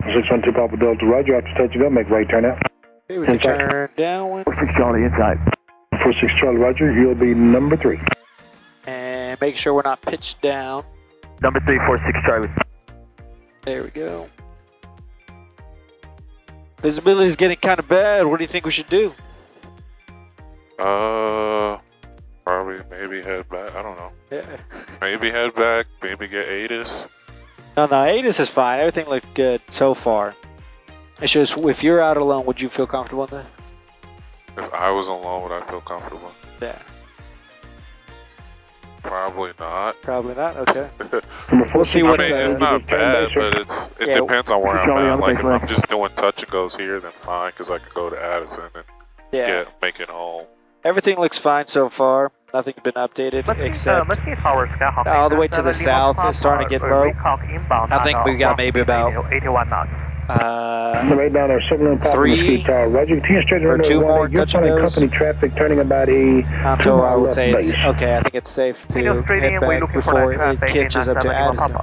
612 Papa Delta, roger. After touch and go, make right turn out. Okay, we can turn downwind. 46 Charlie inside. 46 Charlie, roger. You'll be number 3. And make sure we're not pitched down. Number 3, 46 Charlie. There we go. Visibility is getting kind of bad. What do you think we should do? Probably maybe head back. I don't know. Yeah. Maybe head back. Maybe get ATIS. No, ATIS is fine. Everything looked good so far. It's just, if you're out alone, would you feel comfortable in that? If I was alone, would I feel comfortable? Yeah. Probably not. Probably not. Okay. We'll see what. I mean, it's not bad, but it depends on where I'm at. Like if I'm just doing touch and goes here, then fine, because I could go to Addison and make it home. Everything looks fine so far. Nothing's been updated except all the way to the south is starting to get low. I think we got maybe about 81 knots. right down there, 3 roger. or 2 more touch and goes. Company traffic turning about a Until I would say, okay, I think it's safe to head back before it catches up to Addison.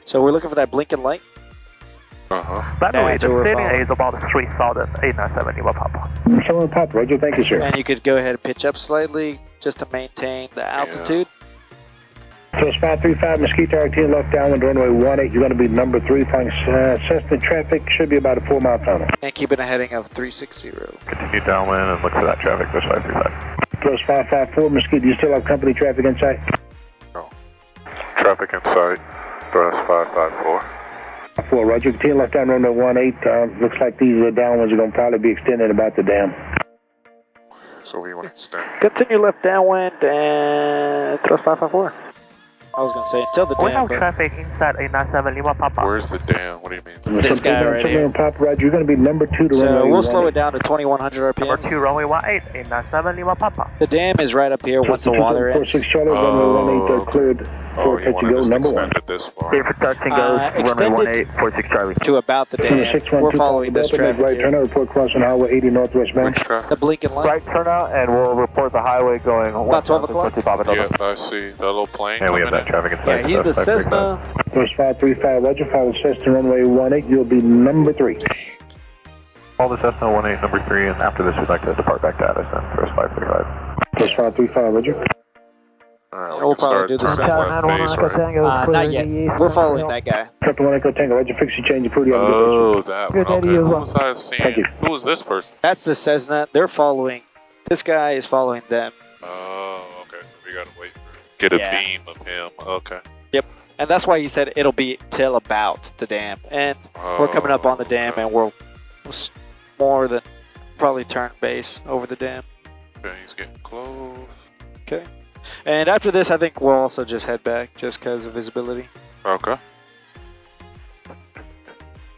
So we're looking for that blinking light. By the way, the ceiling is about 3,897 Lima Papa. 7 Papa, roger, thank you, sir. And you could go ahead and pitch up slightly just to maintain the altitude. So it's 535 Mosquito RT left downwind runway 18. You're going to be number 3. Flying Cessna traffic should be about a 4-mile tunnel. And keeping a heading of 360. Continue downwind and look for that traffic, plus 535. Plus 554 Mosquito, do you still have company traffic in sight? No. Traffic in sight, plus 554. 4, roger. Continue left down runway 18. Looks like these downwinds are going to probably be extended about the dam. So we want to extend. Continue left downwind and thrust 554. I was going to say until the dam. We have traffic inside 897 Lima Papa. Where's the dam? What do you mean? This guy right here. Papa, roger. You're going to be number 2 to so runway we'll slow it down to 2100 RPM. Number 2, runway 18, 897 Lima Papa. The dam is right up here once the water ends. 46 Charlie, runway 18 cleared. Oh, you want to just extend it this far. If touch and goes, runway 18, 46 Charlie. To about the dam. We're following this traffic right turn out, report crossing highway 80 northwest bound. The blinking light. Right turn out, and we'll report the highway going about 12 o'clock. Yep, I see that little plane. And we have that traffic in sight. Yeah, he's the Cessna. Plus 535, roger. Follow Cessna runway 18. You'll be number 3. All the Cessna 18, number 3, and after this, we'd like to depart back to Addison. Thrust 535. Plus 535, roger. Alright, We'll probably do this. Not yet. We're following that guy. Captain 1 Echo Tango, roger. Fix your change. Oh, that one. Okay. Who was I seeing? Who was this person? That's the Cessna. They're following. This guy is following them. Oh, okay. So we gotta wait. Get a beam of him. Okay. Yep. And that's why he said it'll be till about the dam. And we're coming up on the dam, and we'll more than probably turn base over the dam. Okay, he's getting close. Okay. And after this, I think we'll also just head back just because of visibility. Okay.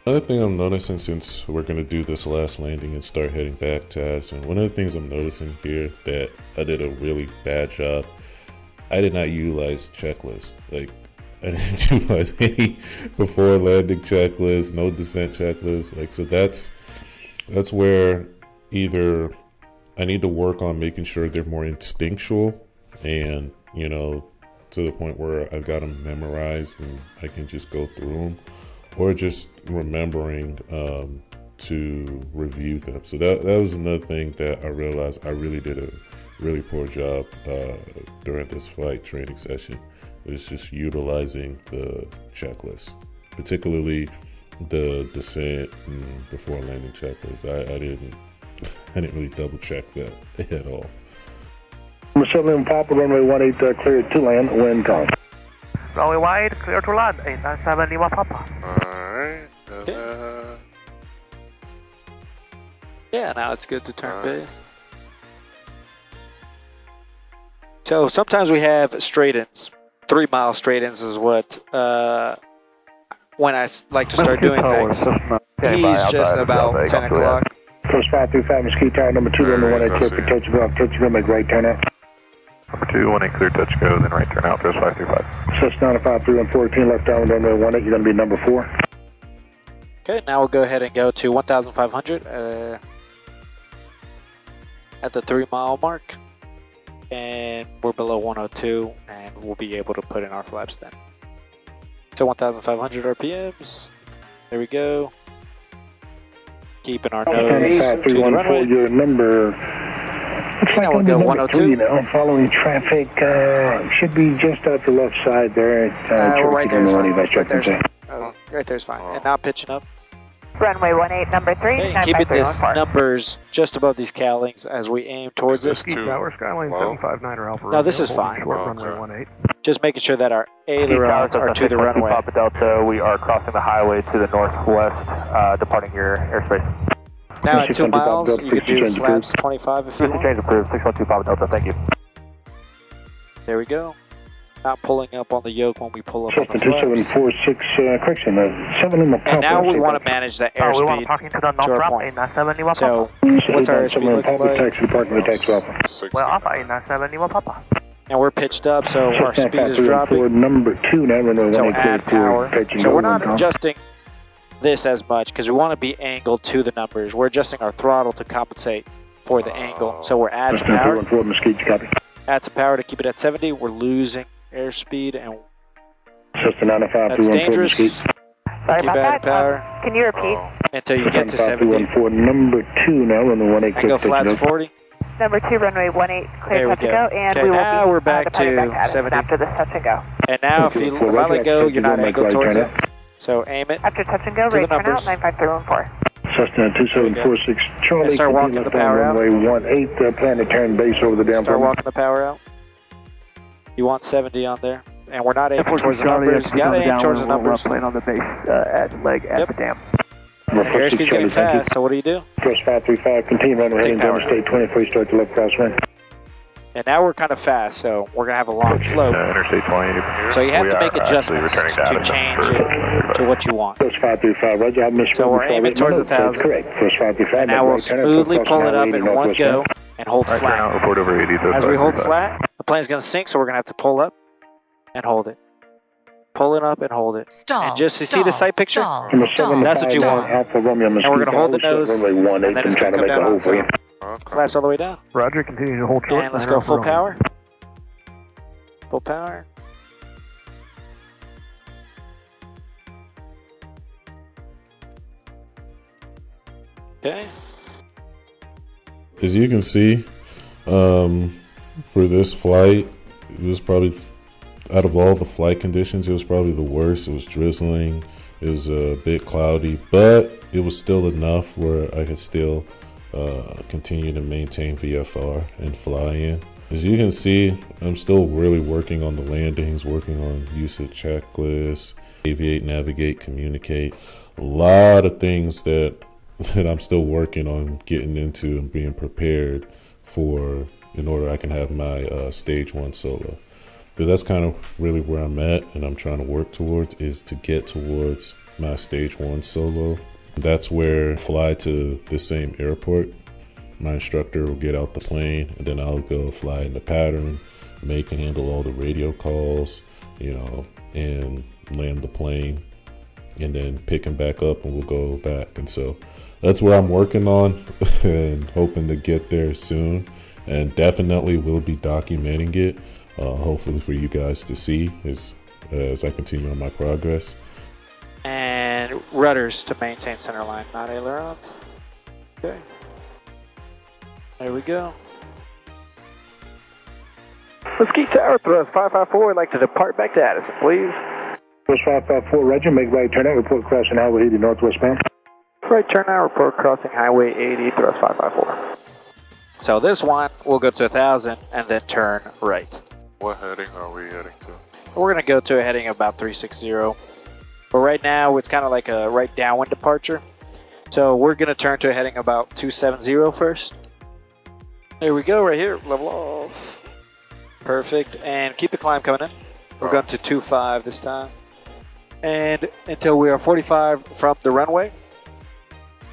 Another thing I'm noticing since we're going to do this last landing and start heading back to Addison, one of the things I'm noticing here that I did a really bad job, I did not utilize checklists. Like, I didn't utilize any before landing checklist, no descent checklist. Like, so that's where either I need to work on making sure they're more instinctual and, you know, to the point where I've got them memorized and I can just go through them, or just remembering to review them. So that was another thing that I realized I really did a really poor job during this flight training session. It was just utilizing the checklist, particularly the descent and before landing checklist. I didn't really double check that at all. Number 7 Papa, runway 18 cleared to land, wind calm. Runway 18 clear to land, 897 Lima Papa. Alright. Yeah, now it's good to turn base. So sometimes we have straight-ins. 3-mile straight-ins is what, when I like to start doing things. He's just about 10 o'clock. Plus 535 Mosquito, number 2, runway 18 clear, touch and go, make right turn out. Number 2, 18 clear, touch go, then right turn out, thrust 535. Cessna 953 14, left down runway 18, you're going to be number 4. Okay, now we'll go ahead and go to 1,500 at the 3-mile mark. And we're below 102, and we'll be able to put in our flaps then. So 1,500 RPMs. There we go. Keeping our nose to the runway. Your number. Looks like we'll go 102 now. Following traffic, should be just out the left side there. We're right there. Right there's fine. And now pitching up. Runway 18, number 3. Okay, keeping these numbers just above these cowlings as we aim towards this. Tower Skyline 759 or Alpha. No, this is fine. Runway 18. Just making sure that our ailerons are to the runway. Papa Delta, we are crossing the highway to the northwest, departing your airspace. Now at 2 miles, you can do flaps 25 if you want. Change approved, 612 Papa Delta, thank you. There we go. Not pulling up on the yoke when we pull up on the 2746, correction, 7 in the and now we want to manage that airspeed to our point. So, what's our airspeed looking like? Taxi department, taxi office. Well, Alpha 897, Papa. And we're pitched up, so our speed is dropping. Number 2 now, so add power. So we're not adjusting this as much because we want to be angled to the numbers. We're adjusting our throttle to compensate for the angle. So we're adding power. Add some power to keep it at 70. We're losing airspeed and that's dangerous. Sorry about that. Power. Can you repeat? Until you get to 70. Number 2 now on the 18. And go flaps 40. Number 2, runway 18, clear touch and go, and we will now we're back to 70 after this touch and go. And now if I let go, you're not angled towards it. So aim it. After touch and go, rate turn out 95314. Cessna 2746 Charlie. Start walking the power out. Runway 18, plan to turn base over the down. Start walking the power out. You want 70 on there. And we're not aiming towards the numbers. You gotta aim towards the numbers. Plane on the base at leg at the dam. Airspeed's getting fast, so what do you do? Cross 535, continue runway heading down State 24, start to left crosswind. And now we're kind of fast, so we're gonna have a long slope. Interstate 20. So you have to make adjustments to change it to what you want. Cross 535, Roger, I missed. So we're aiming towards 1,000. Correct. Cross 535. And now we'll smoothly pull it up in one go and hold flat. Report over 80. As we hold flat, the plane's gonna sink, so we're gonna have to pull up and hold it. Pull it up and hold it. Stall. And just to see the sight picture, Stall. that's what you want. Alpha Romeo, and we're gonna hold the nose, and then it's gonna come down. So flaps all the way down. Roger, continue to hold short. And let's go full power. Full power. Okay. As you can see, for this flight, it was probably, out of all the flight conditions, it was probably the worst. It was drizzling, it was a bit cloudy, but it was still enough where I could still continue to maintain VFR and fly in. As you can see, I'm still really working on the landings, working on use of checklists, aviate, navigate, communicate. A lot of things that I'm still working on getting into and being prepared for in order I can have my stage 1 solo. Because that's kind of really where I'm at and I'm trying to work towards, is to get towards my stage 1 solo. That's where I fly to the same airport. My instructor will get out the plane and then I'll go fly in the pattern, make and handle all the radio calls, you know, and land the plane and then pick him back up and we'll go back. And so that's where I'm working on and hoping to get there soon, and definitely will be documenting it, hopefully for you guys to see as I continue on my progress. And rudders to maintain center line, not ailerons. Okay. There we go. Mesquite Tower, thrust 554. I'd like to depart back to Addison, please. Thrust 554, Roger. Make right turn out. Report crossing Highway 80 northwestbound. Right turn out. Report crossing Highway 80, thrust 554. So this one, we'll go to 1,000 and then turn right. What heading are we heading to? We're going to go to a heading of about 360. But right now, it's kind of like a right downwind departure. So we're going to turn to a heading about 270 first. There we go, right here, level off. Perfect, and keep the climb coming in. We're going to 25 this time. And until we are 45 from the runway,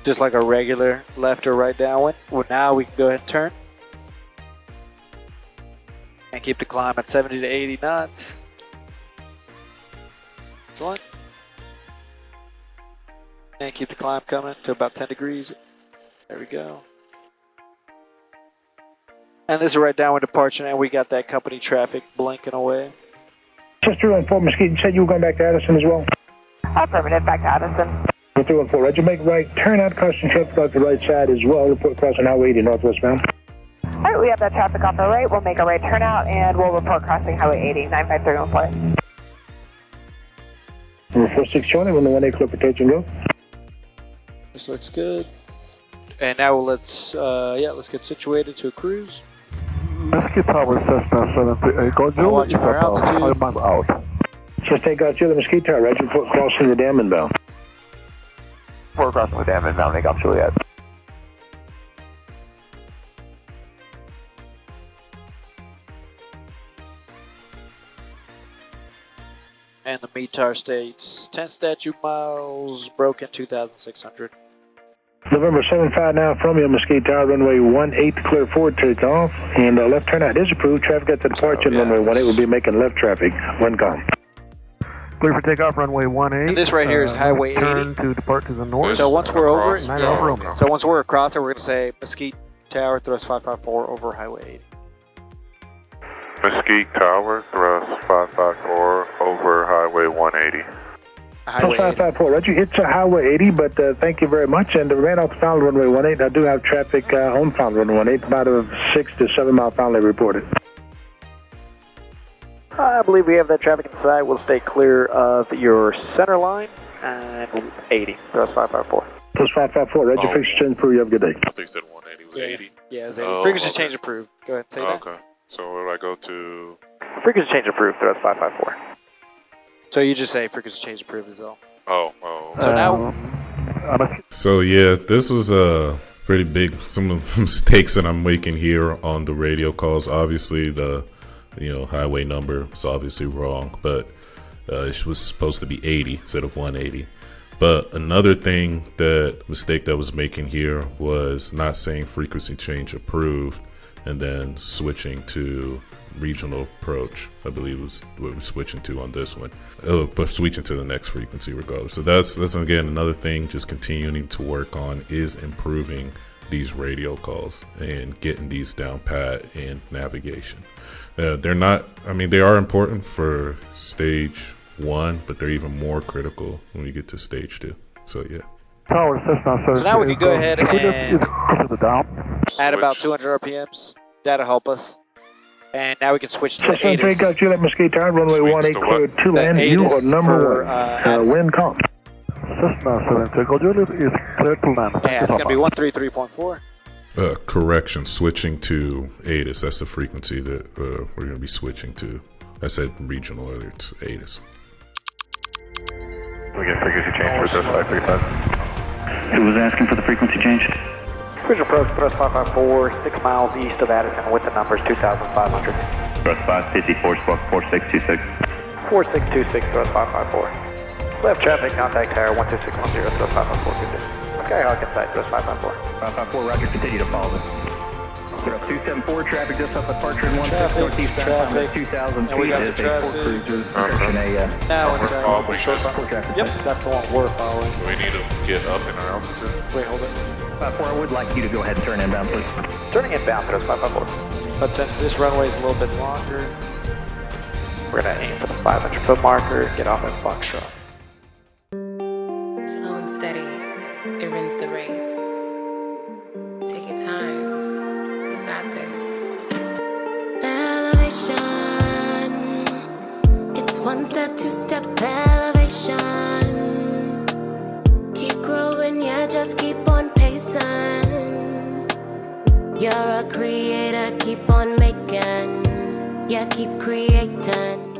just like a regular left or right downwind. Well, now we can go ahead and turn. And keep the climb at 70 to 80 knots. Excellent. And keep the climb coming to about 10 degrees. There we go. And this is right downwind departure, and we got that company traffic blinking away. Sister on 4 Mesquite, you said you were going back to Addison as well? Affirmative, back to Addison. 314, Roger, make right, turn out, caution traffic off the right side as well. Report crossing Highway 80 northwestbound. All right, we have that traffic off the right. We'll make a right turnout and we'll report crossing Highway 80, 95314. 4620, when the 1-8 clear for touch and go. This looks good. And now let's get situated to a cruise. Mesquite Tower, Cessna 738, go Julie, I'm out. Just take out Julie Mesquite Tower, Roger, report crossing the dam inbound. We're crossing the dam inbound, take off Juliet. And the METAR states 10 statute miles, broken 2,600. November 75 now from you, Mesquite Tower, runway 18 clear forward takeoff, and left turnout is approved. Traffic at the departure, runway 18 will be making left traffic. Wincom. Clear for takeoff, runway 18. And this right here is Highway 80. Turn to depart to the north. So once we're over it, yeah. So once we're across it, we're going to say Mesquite Tower, thrust 554 over Highway 80. Mesquite Tower, thrust 554 over Highway 180. Highway 554, Roger. It's a Highway 80, but thank you very much. And ran off the final runway 18. I do have traffic on final runway 18, about a 6 to 7 mile finally reported. I believe we have that traffic inside. We'll stay clear of your center line and 80. Thrust 554. Thrust 554, Roger. Frequency change approved. You have a good day. I think you said 180 was 80. Yeah, it was 80. Frequency change approved. Go ahead and say that. Okay. So where do I go to? Frequency change approved. Thrust 554. So you just say frequency change approved is all. Oh. So now. So yeah, this was pretty big. Some of the mistakes that I'm making here on the radio calls. Obviously, the highway number is obviously wrong, but it was supposed to be 80 instead of 180. But another mistake that I was making here was not saying frequency change approved and then switching to regional approach. I believe was what we're switching to on this one, but switching to the next frequency regardless. So that's again another thing, just continuing to work on is improving these radio calls and getting these down pat in navigation. They're not, they are important for stage 1, but they're even more critical when we get to stage 2. So yeah. Tower, Cessna, so now we can go ahead and add about Switch. 200 RPMs. That'll help us. And now we can switch to the Just take out Juliet Mesquite Tower, runway 18 clear to land. You are number 1. Wind calm. Cessna 738, go Juliet is clear to land. Yeah, it's going to be 133.4. Correction, switching to ATIS. That's the frequency that we're going to be switching to. I said regional earlier, it's ATIS. We get frequency change for thrust 535. Who was asking for the frequency change? Visual approach, thrust 554, 6 miles east of Addison with the numbers 2,500. Thrust 554, spark 4626. 4626, thrust 554. Left traffic, contact tower 12610, thrust 554, good day. Skyhawk inside, thrust 554. 554, roger, continue to follow this. Thrust 274, traffic just off departure in 16 northeast traffic. 2,000 And we feet. got Is the a port traffic. cruiser. Now we're following this. Yep, that's the one we're following. Do we need to get up in our altitude? Wait, hold it. 54, I would like you to go ahead and turn inbound, please. Turning inbound, thrust 554. But since this runway is a little bit longer, we're going to aim for the 500-foot marker, get off at Foxtrot. Slow and steady, it wins the race. Take your time, you got this. Elevation, it's one step, two step elevation. Keep growing, yeah, just keep on pacing. You're a creator, keep on making, yeah, keep creating.